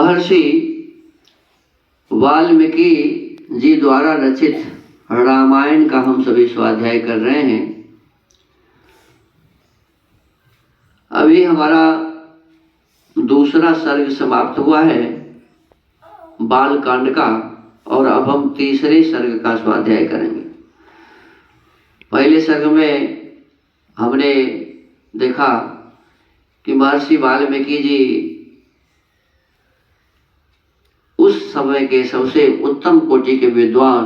महर्षि वाल्मीकि जी द्वारा रचित रामायण का हम सभी स्वाध्याय कर रहे हैं। अभी हमारा दूसरा सर्ग समाप्त हुआ है बाल कांड का, और अब हम तीसरे सर्ग का स्वाध्याय करेंगे। पहले सर्ग में हमने देखा कि महर्षि वाल्मीकि जी उस समय के सबसे उत्तम कोटि के विद्वान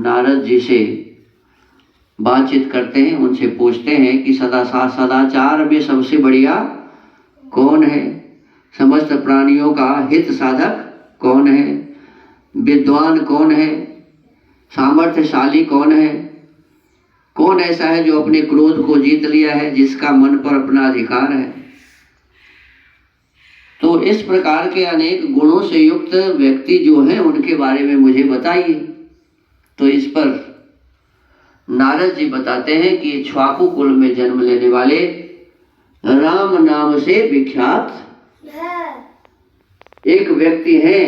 नारद जी से बातचीत करते हैं, उनसे पूछते हैं कि सदाचार में सबसे बढ़िया कौन है, समस्त प्राणियों का हित साधक कौन है, विद्वान कौन है, सामर्थ्यशाली कौन है, कौन ऐसा है जो अपने क्रोध को जीत लिया है, जिसका मन पर अपना अधिकार है। तो इस प्रकार के अनेक गुणों से युक्त व्यक्ति जो है उनके बारे में मुझे बताइए। तो इस पर नारद जी बताते हैं कि इक्ष्वाकु कुल में जन्म लेने वाले राम नाम से विख्यात एक व्यक्ति हैं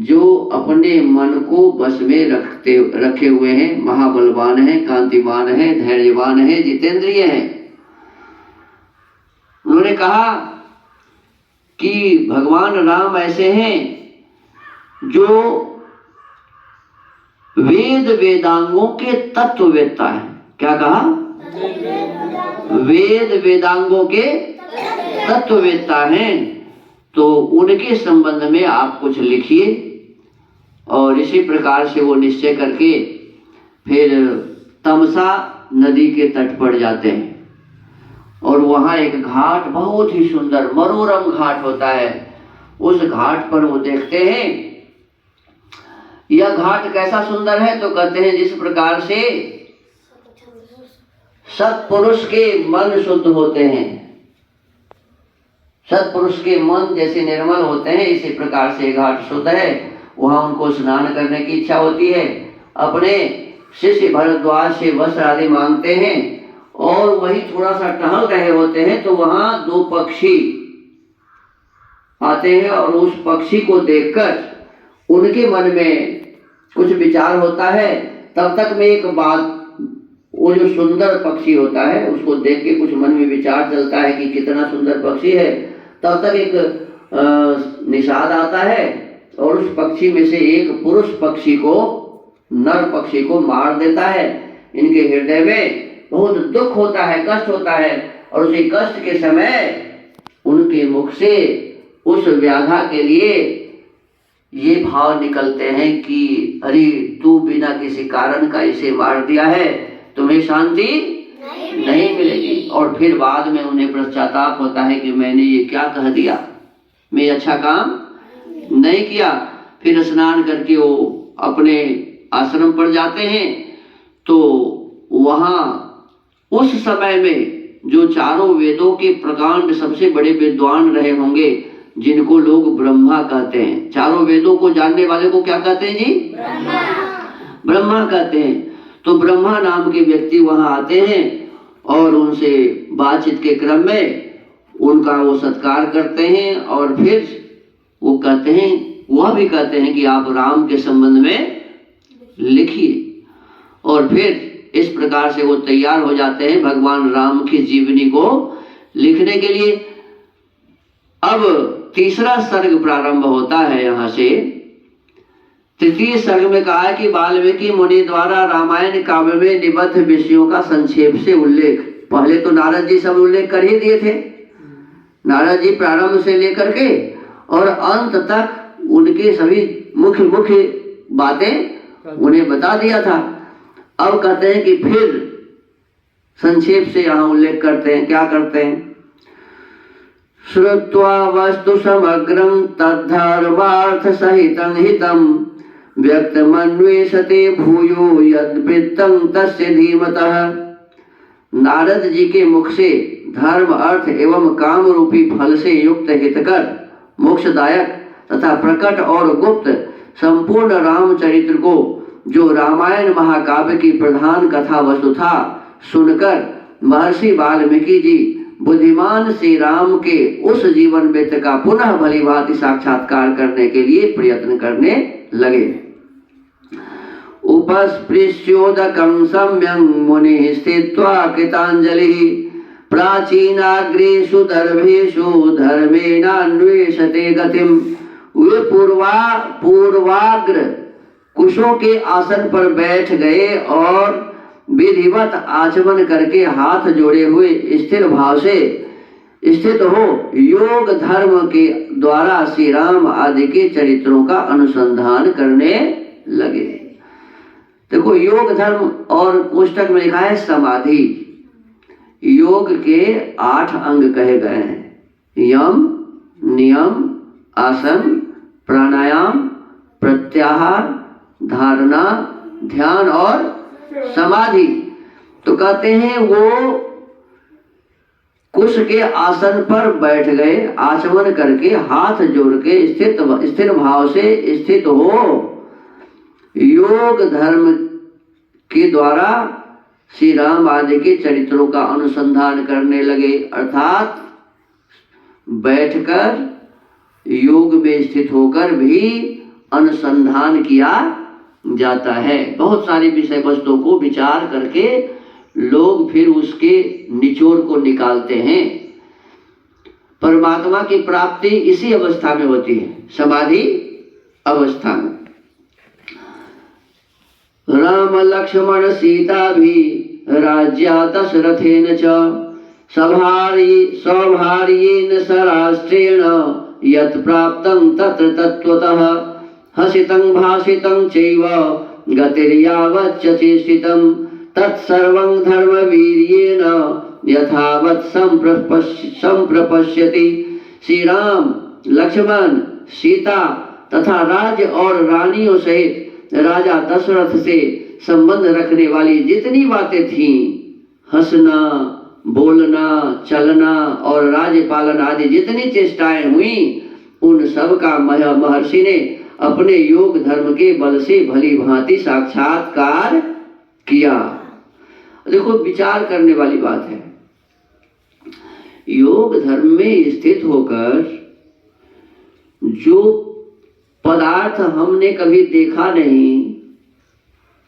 जो अपने मन को बस में रखे हुए हैं, महाबलवान हैं, कांतिमान हैं, धैर्यवान हैं, जितेंद्रिय हैं। उन्होंने कहा कि भगवान राम ऐसे हैं जो वेद वेदांगों के तत्ववेत्ता है। क्या कहा? वेद वेदांगों के तत्ववेत्ता हैं। तो उनके संबंध में आप कुछ लिखिए। और इसी प्रकार से वो निश्चय करके फिर तमसा नदी के तट पर जाते हैं, और वहाँ एक घाट, बहुत ही सुंदर मनोरम घाट होता है। उस घाट पर वो देखते हैं, यह घाट कैसा सुंदर है, तो कहते हैं जिस प्रकार से सत्पुरुष के मन शुद्ध होते हैं, सत्पुरुष के मन जैसे निर्मल होते हैं, इसी प्रकार से घाट शुद्ध है। वहाँ उनको स्नान करने की इच्छा होती है। अपने शिष्य भरद्वाज से वस्त्र आदि मांगते हैं, और वही थोड़ा सा टहल रहे होते हैं तो वहाँ दो पक्षी आते हैं, और उस पक्षी को देखकर उनके मन में कुछ विचार होता है। तब तक में एक बात, वो जो सुंदर पक्षी होता है उसको देख के कुछ मन में विचार चलता है कि कितना सुंदर पक्षी है। तब तक एक निषाद आता है, और उस पक्षी में से एक पुरुष पक्षी को, नर पक्षी को मार देता है। इनके हृदय में बहुत दुख होता है, कष्ट होता है, और उसी कष्ट के समय उनके मुख से उस व्याधा के लिए ये भाव निकलते हैं कि अरे तू बिना किसी कारण का इसे मार दिया है, तुम्हें शांति नहीं मिलेगी। और फिर बाद में उन्हें पश्चाताप होता है कि मैंने ये क्या कह दिया, मैं अच्छा काम नहीं किया। फिर स्नान करके वो अपने आश्रम पर जाते हैं। तो वहाँ उस समय में जो चारों वेदों के प्रकांड सबसे बड़े विद्वान रहे होंगे, जिनको लोग ब्रह्मा कहते हैं, चारों वेदों को जानने वाले को क्या कहते हैं जी? ब्रह्मा कहते हैं। तो ब्रह्मा नाम के व्यक्ति वहां आते हैं, और उनसे बातचीत के क्रम में उनका वो सत्कार करते हैं, और फिर वो कहते हैं, वह भी कहते हैं कि आप राम के संबंध में लिखिए। और फिर इस प्रकार से वो तैयार हो जाते हैं भगवान राम की जीवनी को लिखने के लिए। अब तीसरा सर्ग प्रारंभ होता है यहाँ से। तृतीय सर्ग में कहा है कि वाल्मीकि मुनि द्वारा रामायण काव्य में निबद्ध विषयों का संक्षेप से उल्लेख। पहले तो नारद जी सब उल्लेख कर ही दिए थे। नारद जी प्रारंभ से लेकर के और अंत तक उनके सभी मुख्य बातें उन्हें बता दिया था। अब कहते हैं कि फिर संक्षेप से यहाँ उल्लेख करते हैं। क्या करते हैं? श्रुत्वा वस्तु समग्रं तद्धर्मार्थ सहितं हितं व्यक्तमन्वेषते भूयो यद्वृत्तं तस्य धीमतः। नारद जी के मुख से धर्म, अर्थ एवं काम रूपी फल से युक्त हितकर, मोक्षदायक तथा प्रकट और गुप्त संपूर्ण रामचरित्र को, जो रामायण महाकाव्य की प्रधान कथा वस्तु था, सुनकर महर्षि वाल्मीकि जी बुद्धिमान श्री राम के उस जीवन वृत्त का पुनः भली भांति साक्षात्कार करने के लिए प्रयत्न करने लगे। उपस्पृश्योदकं सम्यं मुनिः स्थित्वा कृतांजलिः प्राचीनाग्रेषु दर्भेषु धर्मेणान्वेषते गतिम। वे पूर्वाग्र कुशों के आसन पर बैठ गए और विधिवत आचमन करके हाथ जोड़े हुए स्थिर भाव से स्थित हो योग धर्म के द्वारा श्री राम आदि के चरित्रों का अनुसंधान करने लगे। देखो, योग धर्म और पुस्तक में लिखा है समाधि। योग के 8 अंग कहे गए हैं, यम, नियम, आसन, प्राणायाम, प्रत्याहार, धारणा, ध्यान और समाधि। तो कहते हैं वो कुश के आसन पर बैठ गए, आचमन करके हाथ जोड़ के स्थिर भाव से स्थित हो योग धर्म के द्वारा श्री राम आदि के चरित्रों का अनुसंधान करने लगे। अर्थात बैठकर योग में स्थित होकर भी अनुसंधान किया जाता है। बहुत सारी विषय वस्तुओं को विचार करके लोग फिर उसके निचोड़ को निकालते हैं। परमात्मा की प्राप्ति इसी अवस्था में होती है, समाधि अवस्था में। राम लक्ष्मण सीता भी राज्या दशरथेन च सौभार्येण सराष्ट्रेण यत् प्राप्तं तत्र तत्त्वतः हसितं भाषितं चैव गतिर्यावच्च चेष्टितं तत्सर्वं धर्मवीर्येण यथावत् संप्रपश्यति। श्री राम, लक्ष्मण, सीता तथा राज्य और रानियों सहित राजा दशरथ से संबंध रखने वाली जितनी बातें थीं, हंसना, बोलना, चलना और राज्य पालन आदि जितनी चेष्टाएं हुई, उन सब का महर्षि ने अपने योग धर्म के बल से भली भांति साक्षात्कार किया। देखो, विचार करने वाली बात है। योग धर्म में स्थित होकर जो पदार्थ हमने कभी देखा नहीं,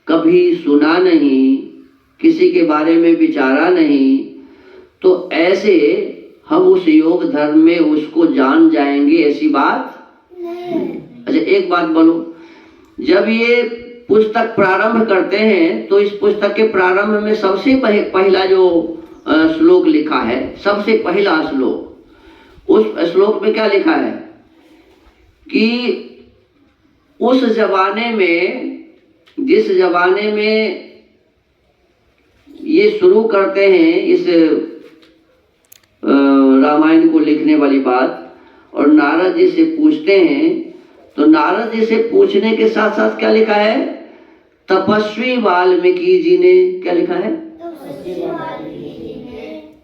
कभी सुना नहीं, किसी के बारे में विचारा नहीं, तो ऐसे हम उस योग धर्म में उसको जान जाएंगे, ऐसी बात नहीं। अच्छा, एक बात बोलो, जब ये पुस्तक प्रारंभ करते हैं तो इस पुस्तक के प्रारंभ में सबसे पहला जो श्लोक लिखा है, सबसे पहला श्लोक, उस श्लोक में क्या लिखा है कि उस जमाने में, जिस जमाने में ये शुरू करते हैं इस रामायण को लिखने वाली बात, और नारद जी से पूछते हैं, तो नारद जी से पूछने के साथ साथ क्या लिखा है, तपस्वी वाल्मीकि जी ने क्या लिखा है,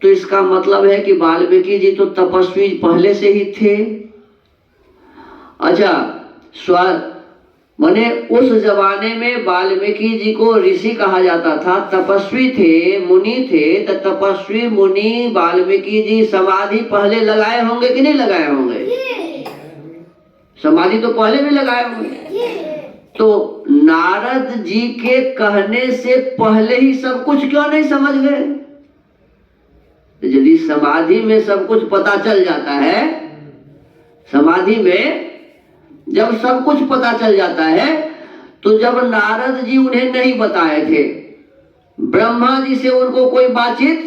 तो इसका मतलब है कि वाल्मीकि जी तो तपस्वी पहले से ही थे। अच्छा, माने उस जमाने में वाल्मीकि जी को ऋषि कहा जाता था, तपस्वी थे, मुनि थे। तो तपस्वी मुनि वाल्मीकि जी समाधि पहले लगाए होंगे कि नहीं लगाए होंगे? समाधि तो पहले भी लगाए होंगे। तो नारद जी के कहने से पहले ही सब कुछ क्यों नहीं समझ गए? यदि समाधि में सब कुछ पता चल जाता है, समाधि में जब सब कुछ पता चल जाता है, तो जब नारद जी उन्हें नहीं बताए थे, ब्रह्मा जी से उनको कोई बातचीत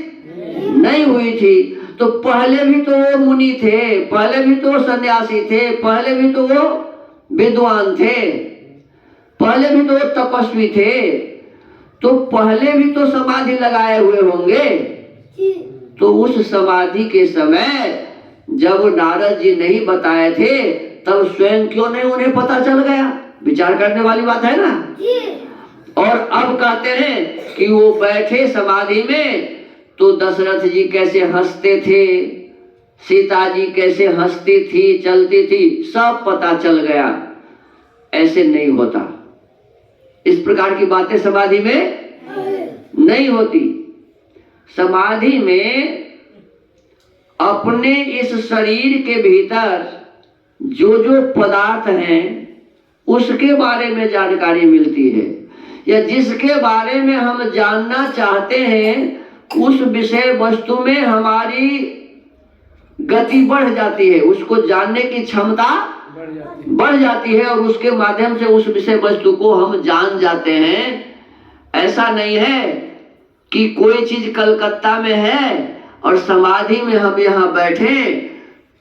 नहीं हुई थी, तो पहले भी तो वो मुनि थे, पहले भी तो वो सन्यासी थे, पहले भी तो वो विद्वान थे, पहले भी तो वो तपस्वी थे, तो पहले भी तो समाधि लगाए हुए होंगे। तो उस समाधि के समय जब नारद जी नहीं बताए थे, तब स्वयं क्यों नहीं उन्हें पता चल गया? विचार करने वाली बात है ना। और अब कहते हैं कि वो बैठे समाधि में, तो दशरथ जी कैसे हंसते थे, सीता जी कैसे हंसती थी, चलती थी, सब पता चल गया। ऐसे नहीं होता, इस प्रकार की बातें समाधि में नहीं होती। समाधि में अपने इस शरीर के भीतर जो जो पदार्थ हैं उसके बारे में जानकारी मिलती है, या जिसके बारे में हम जानना चाहते हैं उस विषय वस्तु में हमारी गति बढ़ जाती है, उसको जानने की क्षमता बढ़ जाती है और उसके माध्यम से उस विषय वस्तु को हम जान जाते हैं। ऐसा नहीं है कि कोई चीज कलकत्ता में है और समाधि में हम यहाँ बैठे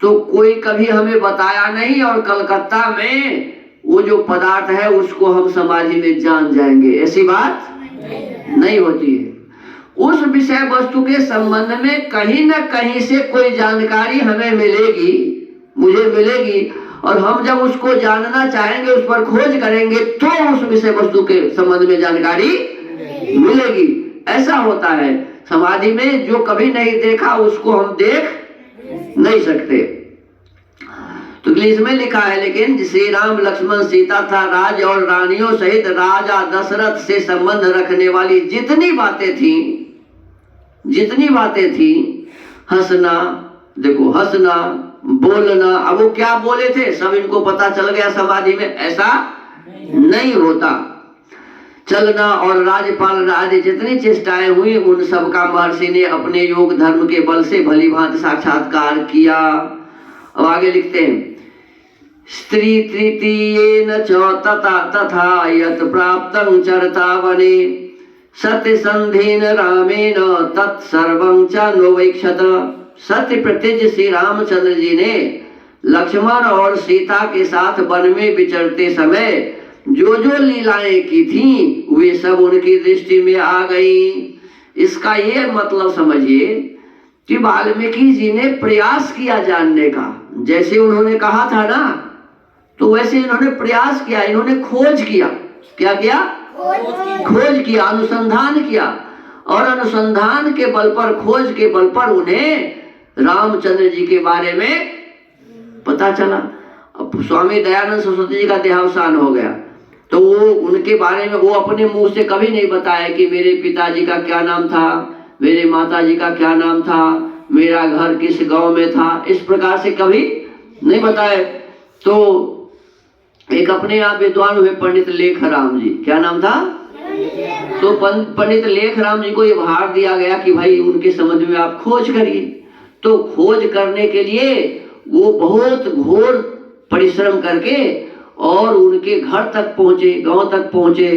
तो कोई कभी हमें बताया नहीं और कलकत्ता में वो जो पदार्थ है उसको हम समाधि में जान जाएंगे, ऐसी बात नहीं होती है। उस विषय वस्तु के संबंध में कहीं ना कहीं से कोई जानकारी हमें मिलेगी, मुझे मिलेगी, और हम जब उसको जानना चाहेंगे, उस पर खोज करेंगे तो उस विषय वस्तु के संबंध में जानकारी मिलेगी। ऐसा होता है। समाधि में जो कभी नहीं देखा उसको हम देख नहीं सकते। तो इसमें लिखा है, लेकिन श्री राम लक्ष्मण सीता था राज और रानियों सहित राजा दशरथ से संबंध रखने वाली जितनी बातें थी, हंसना, देखो हंसना, बोलना, अब वो क्या बोले थे सब इनको पता चल गया समाधि में, ऐसा नहीं होता। चलना और राजपाल आदि जितनी चेष्टाएं हुई उन सब का महर्षि ने अपने योग धर्म के बल से भली भांति साक्षात्कार किया। अब आगे लिखते हैं, स्त्री तृतीयेन च तथा यत् प्राप्तं चरता वने सत्य संधेन रामेण तत्सर्वं च नोवैक्षत। सत्य प्रतिज श्री रामचंद्र जी ने लक्ष्मण और सीता के साथ वन में विचरते समय जो जो लीलाएं की थी वे सब उनकी दृष्टि में आ गई। इसका ये मतलब समझिए कि वाल्मीकि जी ने प्रयास किया जानने का, जैसे उन्होंने कहा था ना, तो वैसे इन्होंने प्रयास किया, इन्होंने खोज किया। क्या किया? खोज किया, अनुसंधान किया, और अनुसंधान के बल पर, खोज के बल पर उन्हें रामचंद्र जी के बारे में पता चला। अब स्वामी दयानंद सरस्वती जी का देहावसान हो गया तो वो उनके बारे में वो अपने मुंह से कभी नहीं बताया कि मेरे पिताजी का क्या नाम था, मेरे माताजी का क्या नाम था, मेरा घर किस गांव में था, इस प्रकार से कभी नहीं बताए। तो एक अपने आप विद्वान हुए पंडित लेखराम जी, क्या नाम था? तो पंडित लेखराम जी को ये भार दिया गया कि भाई उनके संबंध में आप खोज करिए। तो खोज करने के लिए वो बहुत घोर परिश्रम करके और उनके घर तक पहुंचे, गांव तक पहुंचे,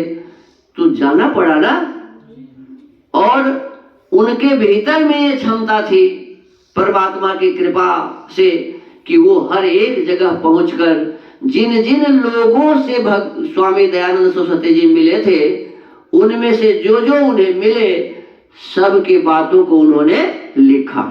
तो जाना पड़ा ना। और उनके भीतर में ये क्षमता थी परमात्मा की कृपा से कि वो हर एक जगह पहुंचकर जिन जिन लोगों से स्वामी दयानंद सरस्वती जी मिले थे उनमें से जो जो उन्हें मिले सब की बातों को उन्होंने लिखा।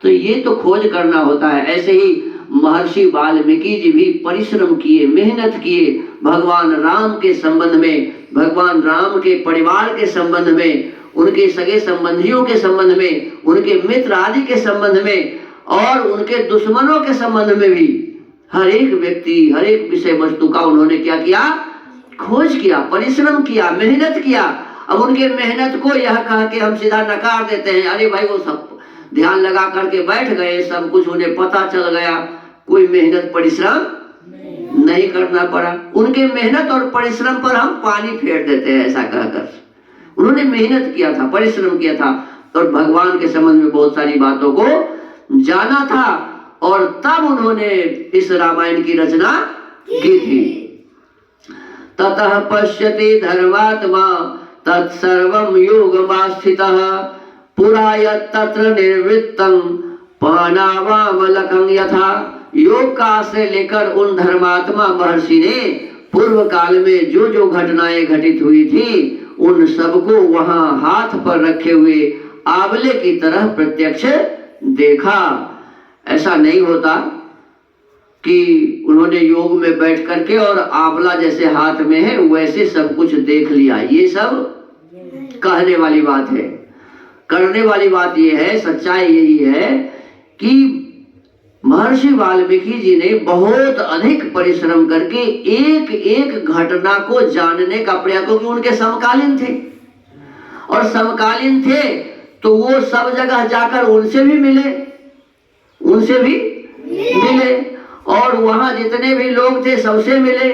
तो ये तो खोज करना होता है। ऐसे ही महर्षि वाल्मीकि जी भी परिश्रम किए, मेहनत किए, भगवान राम के संबंध में, भगवान राम के परिवार के संबंध में, उनके सगे संबंधियों के संबंध में, उनके मित्र आदि के संबंध में और उनके दुश्मनों के संबंध में भी हर एक व्यक्ति, हर एक विषय वस्तु का उन्होंने क्या किया? खोज किया, परिश्रम किया, मेहनत किया। अब उनके मेहनत को यह कह के हम सीधा नकार देते हैं, अरे भाई वो सब ध्यान लगा करके बैठ गए, सब कुछ उन्हें पता चल गया, कोई मेहनत परिश्रम नहीं करना पड़ा। उनके मेहनत और परिश्रम पर हम पानी फेर देते हैं ऐसा कहकर। उन्होंने मेहनत किया था, परिश्रम किया था और भगवान के संबंध में बहुत सारी बातों को जाना था और तब उन्होंने इस रामायण की रचना की थी। ततः पश्यति धर्मात्मा तत्सर्वं योगमास्थितः पुरा यत्र निर्वृत्तं पानावामलकं यथा। योग का आश्रय लेकर उन धर्मात्मा महर्षि ने पूर्व काल में जो जो घटनाएं घटित हुई थी उन सबको वहां हाथ पर रखे हुए आंवले की तरह प्रत्यक्ष देखा। ऐसा नहीं होता कि उन्होंने योग में बैठ करके और आंवला जैसे हाथ में है वैसे सब कुछ देख लिया, ये सब कहने वाली बात है। करने वाली बात ये है, सच्चाई यही है कि महर्षि वाल्मीकि जी ने बहुत अधिक परिश्रम करके एक एक घटना को जानने का प्रयास, क्योंकि उनके समकालीन थे और समकालीन थे तो वो सब जगह जाकर उनसे भी मिले, उनसे भी मिले, और वहां जितने भी लोग थे सबसे मिले,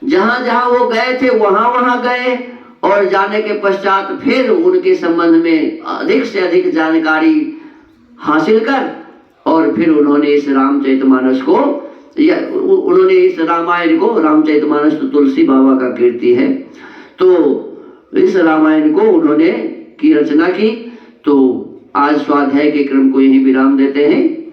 जहां जहां वो गए थे वहां वहां गए, और जाने के पश्चात फिर उनके संबंध में अधिक से अधिक जानकारी हासिल कर, और फिर उन्होंने इस रामचरितमानस को, या उन्होंने इस रामायण को, रामचरितमानस तो तुलसी बाबा का कीर्ति है, तो इस रामायण को उन्होंने की रचना की। तो आज स्वाध्याय के क्रम को यहीं विराम देते हैं।